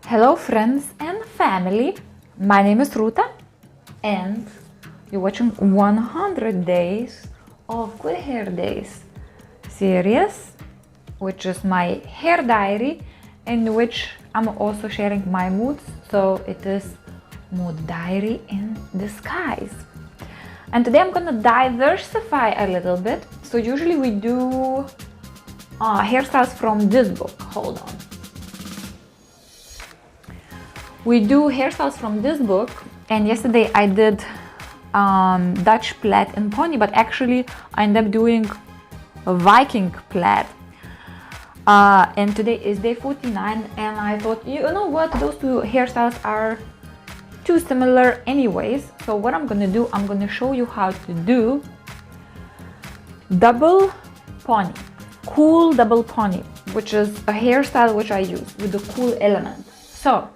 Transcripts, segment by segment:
Hello friends and family, my name is Ruta and you're watching 100 days of good hair days series, which is my hair diary in which I'm also sharing my moods, so it is mood diary in disguise. And today I'm gonna diversify a little bit. So usually we do hairstyles from this book. Hold on. We do hairstyles from this book, and yesterday I did Dutch plaid and pony, but actually I ended up doing a Viking plaid. And today is day 49, and I thought, you know what, those two hairstyles are too similar anyways. So what I'm gonna do, I'm gonna show you how to do double pony, cool double pony, which is a hairstyle which I use with the cool element. So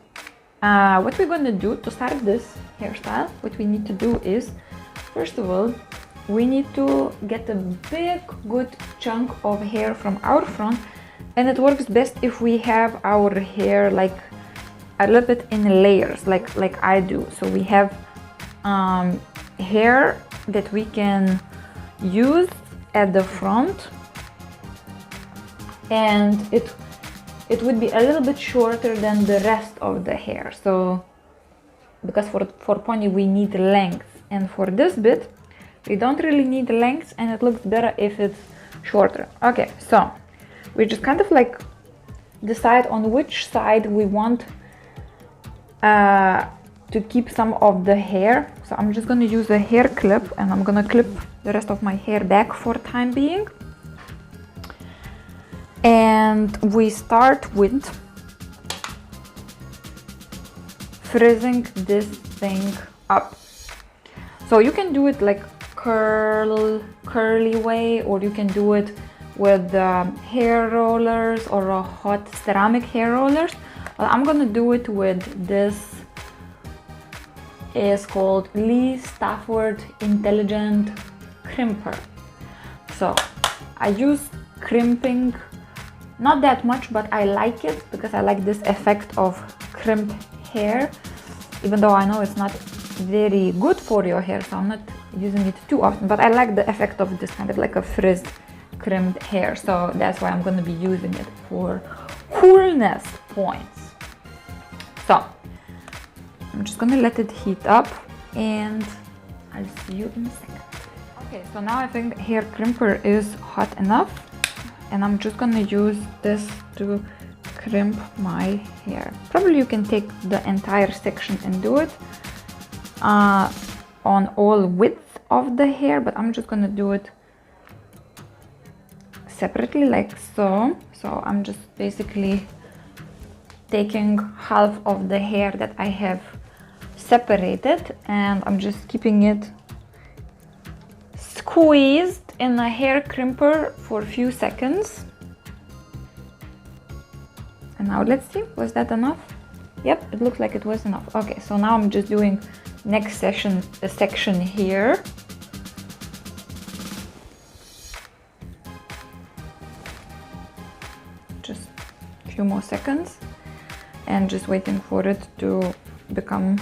what we're going to do to start this hairstyle, what we need to do is, first of all, we need to get a big good chunk of hair from our front, and it works best if we have our hair like a little bit in layers, like I do. So we have hair that we can use at the front, and it would be a little bit shorter than the rest of the hair. So because for pony we need length, and for this bit we don't really need length, and it looks better if it's shorter. Okay, so we just kind of like decide on which side we want to keep some of the hair. So I'm just going to use a hair clip, and I'm going to clip the rest of my hair back for time being. And we start with frizzing this thing up. So you can do it like curly way, or you can do it with hair rollers or a hot ceramic hair rollers. Well, I'm gonna do it with this, is called Lee Stafford Intelligent Crimper. So I use crimping, not that much, but I like it because I like this effect of crimp hair, even though I know it's not very good for your hair, so I'm not using it too often, but I like the effect of this kind of like a frizzed crimped hair, so that's why I'm going to be using it for coolness points. So I'm just going to let it heat up, and I'll see you in a second. Okay, so now I think the hair crimper is hot enough, and I'm just gonna use this to crimp my hair. Probably you can take the entire section and do it on all width of the hair, but I'm just gonna do it separately like so. So I'm just basically taking half of the hair that I have separated, and I'm just keeping it squeezed in a hair crimper for a few seconds. And now let's see, was that enough? Yep, it looks like it was enough. Okay, so now I'm just doing next section here. Just a few more seconds, and just waiting for it to become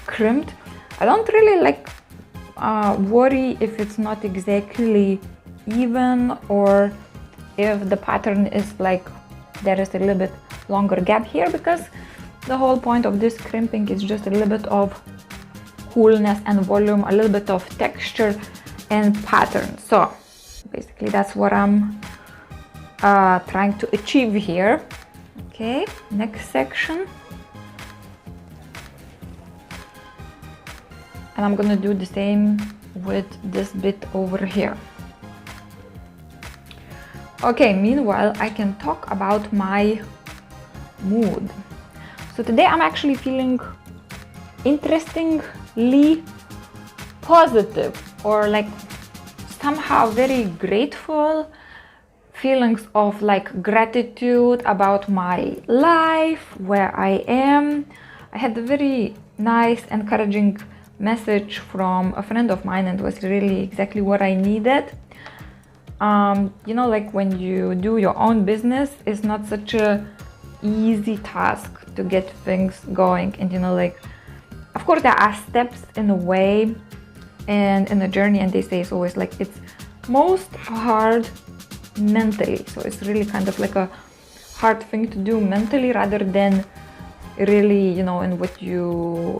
crimped. I don't really like worry if it's not exactly even, or if the pattern is like there is a little bit longer gap here, because the whole point of this crimping is just a little bit of coolness and volume, a little bit of texture and pattern. So basically that's what I'm trying to achieve here. Okay, next section. And I'm gonna do the same with this bit over here. Okay, meanwhile I can talk about my mood. So today I'm actually feeling interestingly positive, or like somehow very grateful, feelings of like gratitude about my life, where I am. I had a very nice, encouraging message from a friend of mine, and it was really exactly what I needed. You know, like when you do your own business, it's not such a easy task to get things going. And you know, like, of course there are steps in a way and in the journey, and they say it's always like it's most hard mentally. So it's really kind of like a hard thing to do mentally rather than really, you know, in what you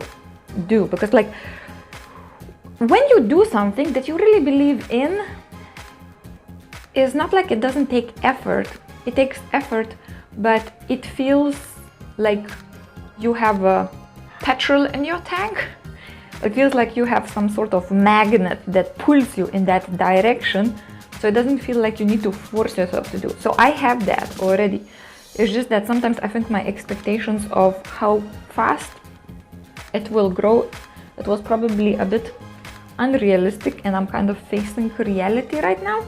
do. Because like when you do something that you really believe in, it's not like it doesn't take effort. It takes effort, but it feels like you have a petrol in your tank. It feels like you have some sort of magnet that pulls you in that direction, so it doesn't feel like you need to force yourself to do. So I have that already. It's just that sometimes I think my expectations of how fast it will grow, it was probably a bit unrealistic, and I'm kind of facing reality right now.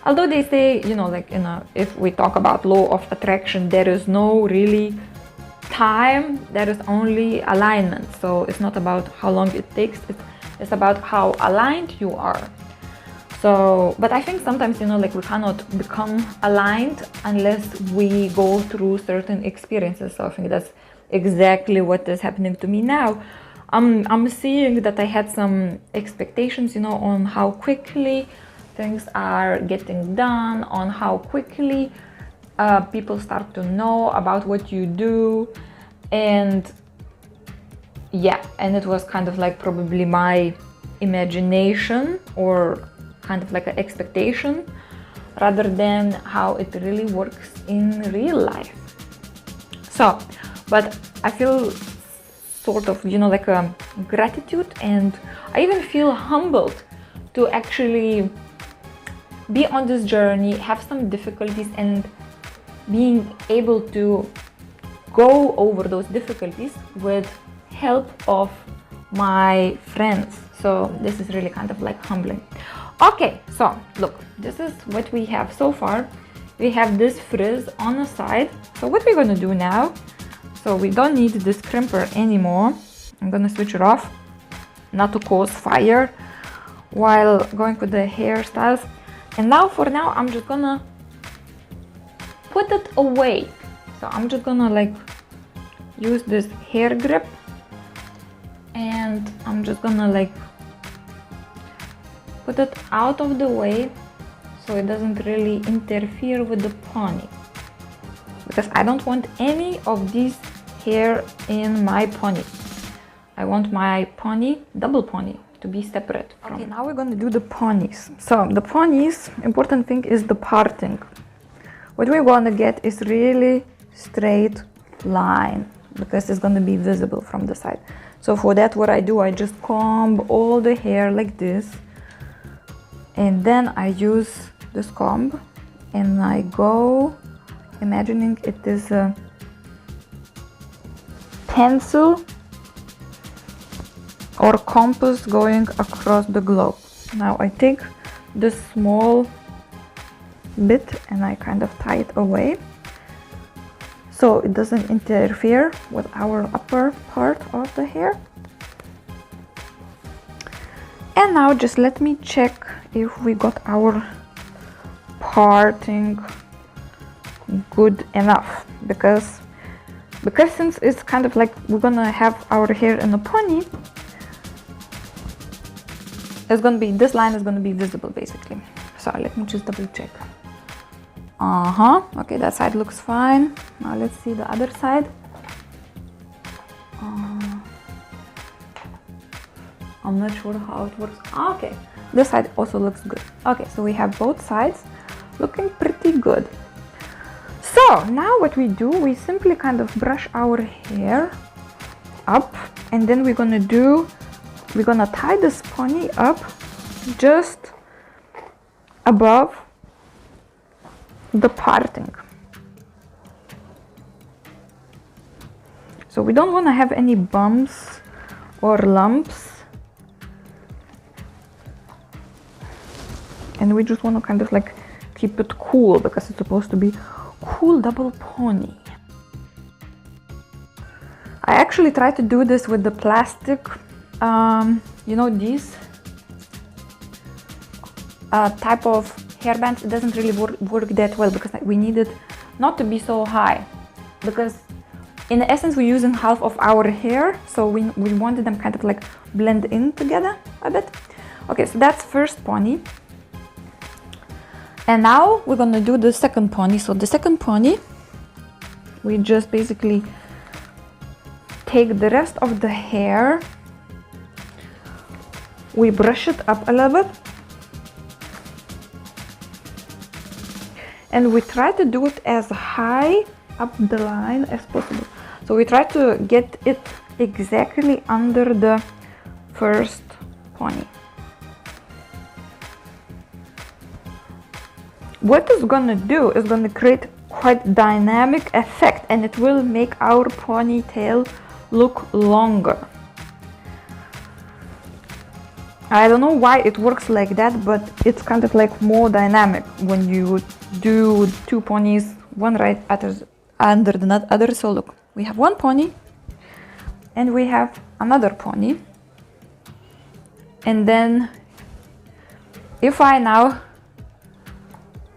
Although they say, you know, like if we talk about law of attraction, there is no really time, there is only alignment. So it's not about how long it takes, it's about how aligned you are. So, but I think sometimes, you know, like we cannot become aligned unless we go through certain experiences. So I think that's exactly what is happening to me now. I'm seeing that I had some expectations, you know, on how quickly things are getting done, on how quickly people start to know about what you do. And yeah, and it was kind of like probably my imagination or kind of like an expectation rather than how it really works in real life. So, but I feel sort of, you know, like a gratitude, and I even feel humbled to actually be on this journey, have some difficulties, and being able to go over those difficulties with help of my friends. So this is really kind of like humbling. Okay, so look, this is what we have so far. We have this frizz on the side. So what we're gonna do now, so we don't need this crimper anymore. I'm gonna switch it off, not to cause fire while going with the hairstyles. And now for now, I'm just gonna put it away. So I'm just gonna like use this hair grip, and I'm just gonna like put it out of the way so it doesn't really interfere with the pony, because I don't want any of this hair in my pony. I want my pony, double pony, to be separate from. Okay, now we're gonna do the ponies. So the ponies, important thing is the parting. What we want to get is really straight line, because it's going to be visible from the side. So for that, what I do, I just comb all the hair like this, and then I use this comb and I go imagining it is a pencil or compass going across the globe. Now I take this small bit and I kind of tie it away so it doesn't interfere with our upper part of the hair. And now just let me check if we got our parting good enough, because since it's kind of like we're gonna have our hair in a pony, it's gonna be, this line is gonna be visible basically. So let me just double check. Okay, that side looks fine. Now let's see the other side. I'm not sure how it works. Okay, this side also looks good. Okay, so we have both sides looking pretty good. So now what we do, we simply kind of brush our hair up, and then we're gonna tie this pony up just above the parting. So we don't want to have any bumps or lumps, and we just want to kind of like keep it cool, because it's supposed to be cool double pony. I actually tried to do this with the plastic, you know, these type of hairbands. It doesn't really work that well, because we need it not to be so high. because in essence we're using half of our hair, so we wanted them kind of like blend in together a bit. Okay, so that's first pony. And now we're gonna do the second pony. So the second pony, we just basically take the rest of the hair, we brush it up a little bit, and we try to do it as high up the line as possible. So we try to get it exactly under the first pony. What it's gonna do is gonna create quite dynamic effect, and it will make our ponytail look longer. I don't know why it works like that, but it's kind of like more dynamic when you do two ponies, one right under the other. So look, we have one pony and we have another pony. And then if I now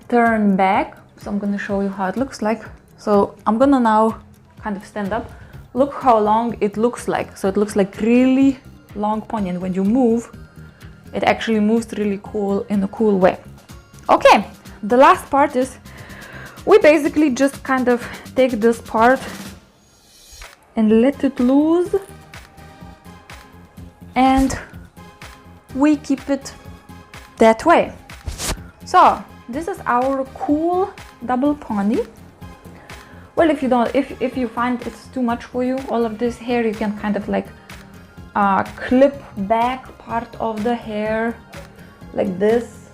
turn back, so I'm gonna show you how it looks like. So I'm gonna now kind of stand up. Look how long it looks like. So it looks like really long pony, and when you move, it actually moves really cool in a cool way. Okay, the last part is we basically just kind of take this part and let it loose, and we keep it that way. So this is our cool double pony. Well, if you find it's too much for you, all of this hair, you can kind of like clip back part of the hair like this,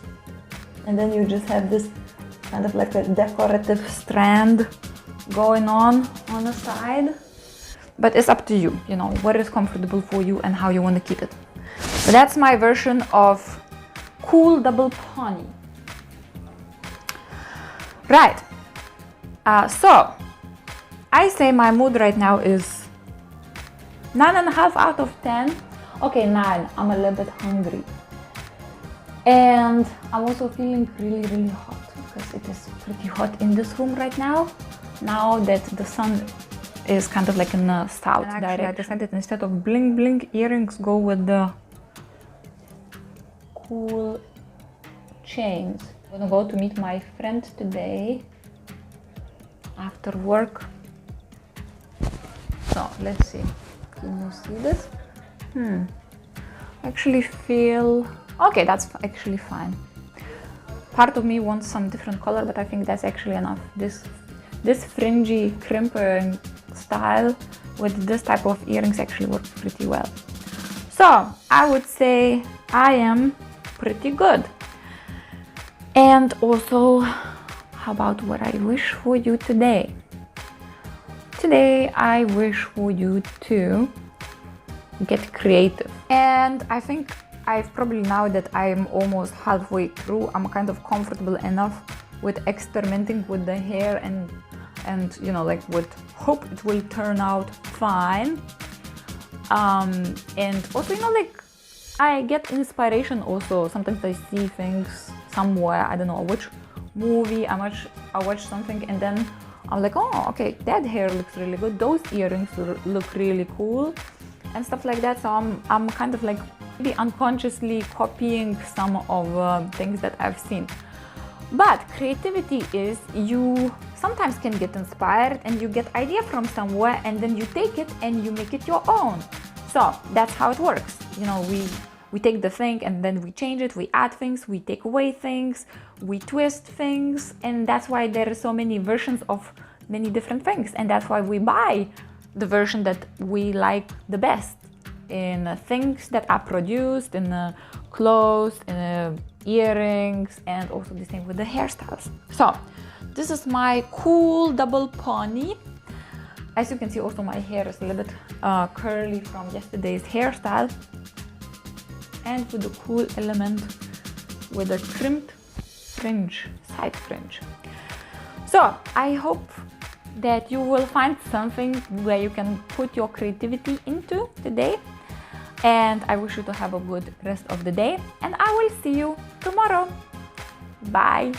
and then you just have this kind of like a decorative strand going on the side. But it's up to you, you know, what is comfortable for you and how you want to keep it. So that's my version of cool double pony. Right, so I say my mood right now is 9.5 out of 10. Okay, 9. I'm a little bit hungry. And I'm also feeling really, really hot because it is pretty hot in this room right now. Now that the sun is kind of like in the south direction, I decided instead of bling bling earrings, go with the cool chains. I'm gonna go to meet my friend today after work. So let's see. Can you see this? Actually feel okay. That's actually fine. Part of me wants some different color, but I think that's actually enough. This fringy crimping style with this type of earrings actually works pretty well. So I would say I am pretty good. And also, how about what I wish for you today? Today I wish for you to get creative. And I think I've probably, now that I'm almost halfway through, I'm kind of comfortable enough with experimenting with the hair and you know, like with hope it will turn out fine. And also, you know, like I get inspiration also. Sometimes I see things somewhere, I don't know which movie, I watch something, and then I'm like, oh, okay, that hair looks really good, those earrings look really cool, and stuff like that. So I'm kind of like maybe unconsciously copying some of things that I've seen. But creativity is, you sometimes can get inspired and you get idea from somewhere, and then you take it and you make it your own. So that's how it works. You know, we take the thing and then we change it, we add things, we take away things, we twist things, and that's why there are so many versions of many different things, and that's why we buy the version that we like the best in things that are produced, in clothes, in earrings, and also the same with the hairstyles. So this is my cool double pony. As you can see, also my hair is a little bit curly from yesterday's hairstyle, and with the cool element with a crimped fringe, side fringe. So I hope that you will find something where you can put your creativity into today, and I wish you to have a good rest of the day, and I will see you tomorrow. Bye.